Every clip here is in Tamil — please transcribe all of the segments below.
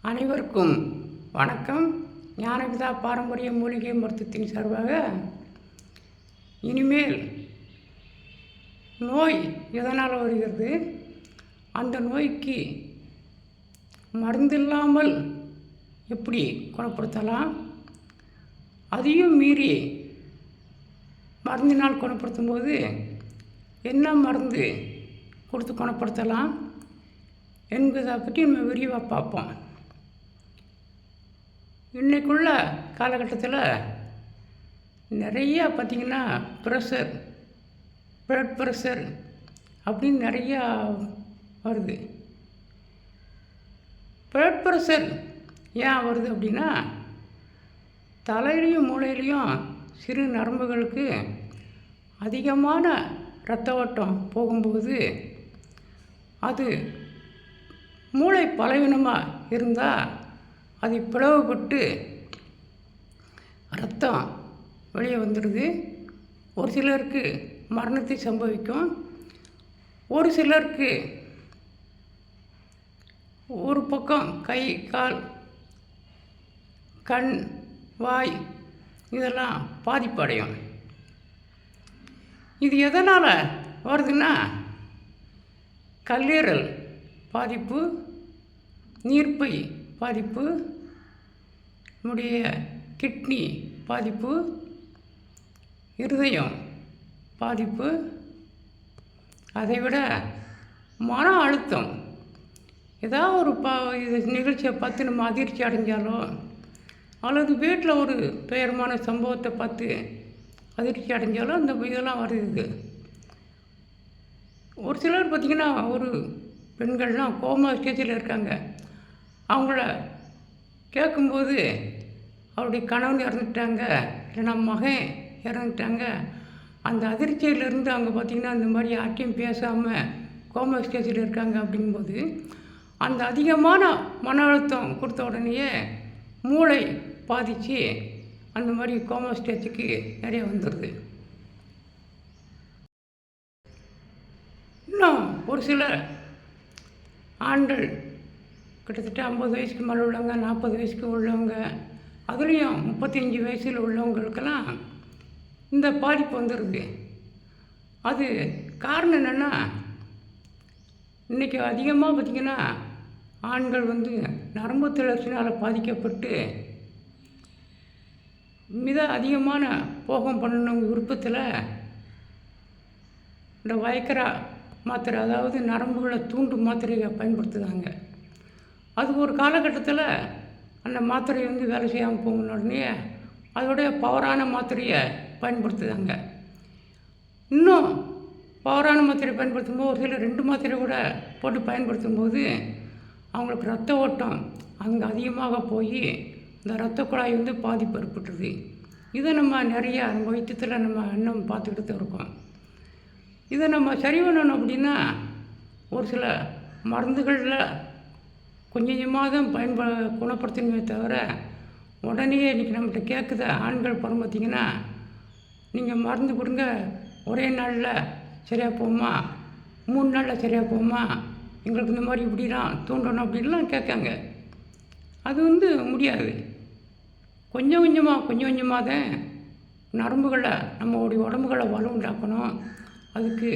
அனைவருக்கும் வணக்கம். ஞானபிதா பாரம்பரிய மூலிகை மருத்துவத்தின் சார்பாக இனிமேல் நோய் எதனால் வருகிறது, அந்த நோய்க்கு மருந்தில்லாமல் எப்படி குணப்படுத்தலாம், அதையும் மீறி மருந்தினால் குணப்படுத்தும் போது என்ன மருந்து கொடுத்து குணப்படுத்தலாம் என்பதை பற்றி நம்ம விரிவாக பார்ப்போம். இன்றைக்குள்ள காலகட்டத்தில் நிறையா பார்த்திங்கன்னா ப்ளட் ப்ரெஷர் அப்படின்னு நிறையா வருது. ப்ளட் ப்ரெஷர் ஏன் வருது அப்படின்னா, தலையிலையும் மூளையிலையும் சிறு நரம்புகளுக்கு அதிகமான இரத்த ஓட்டம் போகும்போது அது மூளை பலவீனமாக இருந்தால் அது பிளவுபட்டு ரத்தம் வெளியே வந்துடுது. ஒரு சிலருக்கு மரணத்தை சம்பவிக்கும், ஒரு சிலருக்கு ஒரு பக்கம் கை, கால், கண், வாய் இதெல்லாம் பாதிப்படையும். இது எதனால் வருதுன்னா, கல்லீரல் பாதிப்பு, நீர்ப்பை பாதிப்பு, நம்முடைய கிட்னி பாதிப்பு, இருதயம் பாதிப்பு, அதைவிட மன அழுத்தம். ஏதாவது ஒரு இது நிகழ்ச்சியை பார்த்து நம்ம அதிர்ச்சி அடைஞ்சாலோ அல்லது வீட்டில் ஒரு துயரமான சம்பவத்தை பார்த்து அதிர்ச்சி அடைஞ்சாலோ அந்த இதெல்லாம் வருது. ஒரு சிலர் பார்த்திங்கன்னா, ஒரு பெண்கள்லாம் கோமா ஸ்டேஜில் இருக்காங்க. அவங்கள கேட்கும்போது அவருடைய கணவன் இறந்துட்டாங்க, இல்லைன்னா மகன் இறந்துட்டாங்க, அந்த அதிர்ச்சியிலேருந்து அவங்க பார்த்திங்கன்னா இந்த மாதிரி யார்ட்டையும் பேசாமல் கோமா ஸ்டேஜில் இருக்காங்க. அப்படிங்கும்போது அந்த அதிகமான மன அழுத்தம் கொடுத்த உடனேயே மூளை பாதித்து அந்த மாதிரி கோமா ஸ்டேஜுக்கு நிறைய வந்துடுது. இன்னும் ஒரு சில ஆண்கள் கிட்டத்தட்ட 50 வயசுக்கு மேலே உள்ளவங்க, 40 வயசுக்கு உள்ளவங்க, அதுலேயும் 35 வயசில் உள்ளவங்களுக்கெல்லாம் இந்த பாதிப்பு வந்துடுது. அது காரணம் என்னென்னா, இன்றைக்கி அதிகமாக பார்த்திங்கன்னா ஆண்கள் நரம்பு தளர்ச்சினால் பாதிக்கப்பட்டு மிக அதிகமான போகம் பண்ணணும் விருப்பத்தில் இந்த வயக்கரா மாத்திரை, அதாவது நரம்புகளை தூண்டு மாத்திரையை பயன்படுத்துகிறாங்க. அது ஒரு காலகட்டத்தில் அந்த மாத்திரை வேலை செய்யாமல் போகணும் உடனே அதோடைய பவரான மாத்திரையை பயன்படுத்துகிறாங்க. இன்னும் பவரான மாத்திரை பயன்படுத்தும் போது ஒரு சில 2 மாத்திரை கூட போட்டு பயன்படுத்தும் போது அவங்களுக்கு ரத்த ஓட்டம் அங்கே அதிகமாக போய் இந்த இரத்த குழாய் பாதிப்பு ஏற்பட்டுருது. இதை நம்ம நிறையா நம்ம வைத்தியத்தில் நம்ம இன்னும் பார்த்துக்கிட்டு தான் இருக்கோம். இதை நம்ம சரி பண்ணணும் அப்படின்னா ஒரு சில மருந்துகளில் கொஞ்சம் கொஞ்சமாக தான் குணப்படுத்தணுமே தவிர, உடனே இன்றைக்கி நம்மகிட்ட கேட்குத ஆண்கள் படம் பார்த்திங்கன்னா, நீங்கள் மருந்து கொடுங்க ஒரே நாளில் சரியாக போகுமா, 3 நாளில் சரியாக போகுமா, எங்களுக்கு இந்த மாதிரி இப்படிலாம் தூண்டணும் அப்படின்லாம் கேட்காங்க. அது முடியாது. கொஞ்சம் கொஞ்சமாக தான் நரம்புகளை நம்மளுடைய உடம்புகளை வலுவுண்டாக்கணும். அதுக்கு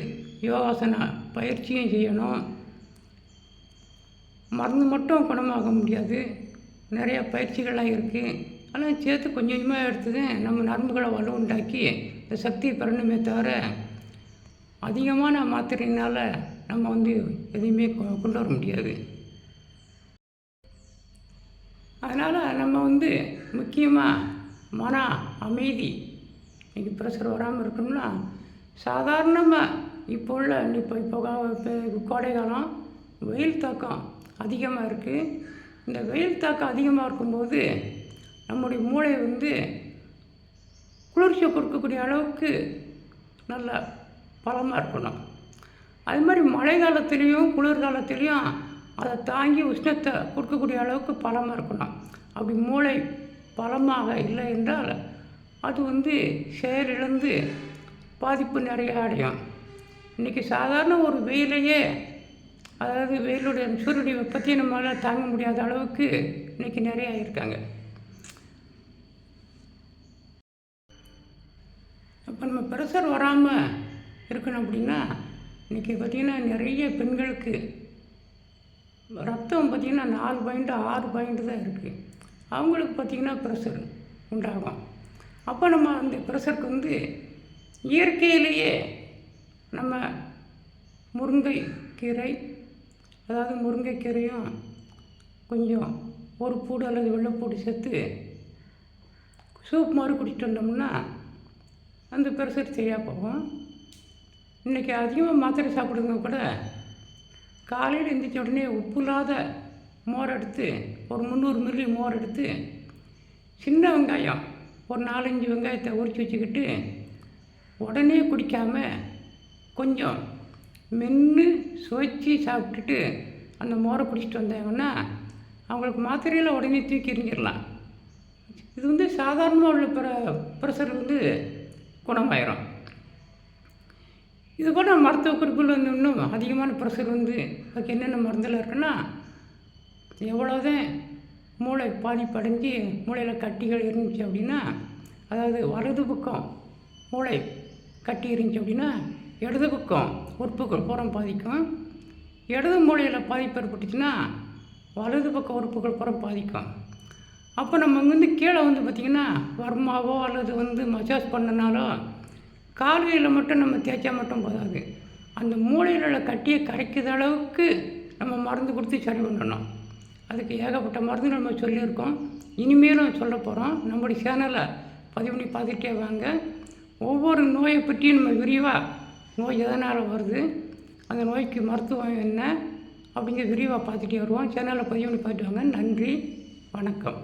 யோகாசன பயிற்சியும் செய்யணும். மருந்து மட்டும் குணமாக முடியாது, நிறையா பயிற்சிகள்லாம் இருக்குது. அதெல்லாம் சேர்த்து கொஞ்சம் கொஞ்சமாக எடுத்து நம்ம நரம்புகளை வலுவுண்டாக்கி இந்த சக்தியை பெறணுமே தவிர, அதிகமான மாத்திரையினால் நம்ம எதையுமே கொண்டு வர முடியாது. அதனால் நம்ம முக்கியமாக மன அமைதி, இன்றைக்கி ப்ரெஷர் வராமல் இருக்கணும்னா சாதாரணமாக இப்போ கோடை காலம், வெயில் தாக்கம் அதிகமாக இருக்குது. இந்த வெயில் தாக்கம் அதிகமாக இருக்கும்போது நம்முடைய மூளை குளிர்ச்சியை கொடுக்கக்கூடிய அளவுக்கு நல்லா பலமாக இருக்கணும். அது மாதிரி மழை காலத்துலேயும் குளிர்காலத்துலேயும் அதை தாங்கி உஷ்ணத்தை கொடுக்கக்கூடிய அளவுக்கு பலமாக இருக்கணும். அப்படி மூளை பலமாக இல்லை என்றால் அது செயலிழந்து பாதிப்பு நிறைய அடையும். இன்றைக்கி சாதாரண ஒரு வெயிலையே அதாவது வெயிலுடைய சூரியனுடைய வெப்பத்தையும் நம்மளால் தாங்க முடியாத அளவுக்கு இன்றைக்கி நிறைய ஆகியிருக்காங்க. அப்போ நம்ம ப்ரெஷர் வராமல் இருக்கணும் அப்படின்னா இன்றைக்கி பார்த்திங்கன்னா நிறைய பெண்களுக்கு ரத்தம் பார்த்திங்கன்னா 4 பாயிண்ட் 6 பாயிண்ட் தான் இருக்குது. அவங்களுக்கு பார்த்திங்கன்னா ப்ரெஷர் உண்டாகும். அப்போ நம்ம அந்த ப்ரெஷருக்கு வந்து இயற்கையிலேயே நம்ம முருங்கைக்கீரை, அதாவது முருங்கைக்கீரையும் கொஞ்சம் ஒரு பூடு அல்லது வெள்ளைப்பூடு சேர்த்து சூப் மாதிரி குடிச்சிட்டு வந்தோம்னா அந்த ப்ரெஷர் சரியாக போகும். இன்றைக்கி அதிகமாக மாத்திரை சாப்பிடுங்க கூட காலையில் எழுந்திரிச்ச உடனே உப்பு இல்லாத மோர் எடுத்து ஒரு 300 மில்லி மோர் எடுத்து சின்ன வெங்காயம் ஒரு 4-5 வெங்காயத்தை உரித்து வச்சுக்கிட்டு உடனே குடிக்காமல் கொஞ்சம் மென்று சுவைச்சி சாப்பிட்டுட்டு அந்த மோரை குடிச்சிட்டு வந்தாங்கன்னா அவங்களுக்கு மாத்திரையில் உடனே தூக்கி எறிஞ்சிடலாம். இது வந்து சாதாரணமாக உள்ள ப்ரெஷர் வந்து குணமாயிரும். இது கூட மருத்துவ குறிப்பில் வந்து இன்னும் அதிகமான ப்ரெஷர் வந்து அதுக்கு என்னென்ன மருந்தில் இருக்குன்னா, எவ்வளோதான் மூளை பாதிப்படைஞ்சு மூளையில் கட்டிகள் இருந்துச்சு அப்படின்னா, அதாவது வலது பக்கம் மூளை கட்டி இருந்துச்சு அப்படின்னா இடது பக்கம் உறுப்புகள் புறம் பாதிக்கும். இடது மூளையில் பாதிப்பு ஏற்பட்டுச்சுன்னா வலது பக்கம் உறுப்புகள் புறம் பாதிக்கும். அப்போ நம்ம இங்கேருந்து கீழே வந்து பார்த்திங்கன்னா வர்மாவோ அல்லது வந்து மசாஜ் பண்ணனாலோ கால்கையில் மட்டும் நம்ம தேய்ச்சா மட்டும் போதாது. அந்த மூளையில் உள்ள கட்டியை கரைக்கிற அளவுக்கு நம்ம மருந்து கொடுத்து சரி பண்ணணும். அதுக்கு ஏகப்பட்ட மருந்து நம்ம சொல்லியிருக்கோம், இனிமேலும் சொல்ல போகிறோம். நம்முடைய சேனலை பதிவு பண்ணி பார்த்துட்டே வாங்க. ஒவ்வொரு நோயை பற்றியும் நம்ம விரிவாக நோய் எதனால் வருது, அந்த நோய்க்கு மருத்துவம் என்ன அப்படிங்கிற விரிவாக பார்த்துட்டே வருவோம். சேனலை பதிவு பண்ணி பார்த்துட்டு வாங்க. நன்றி, வணக்கம்.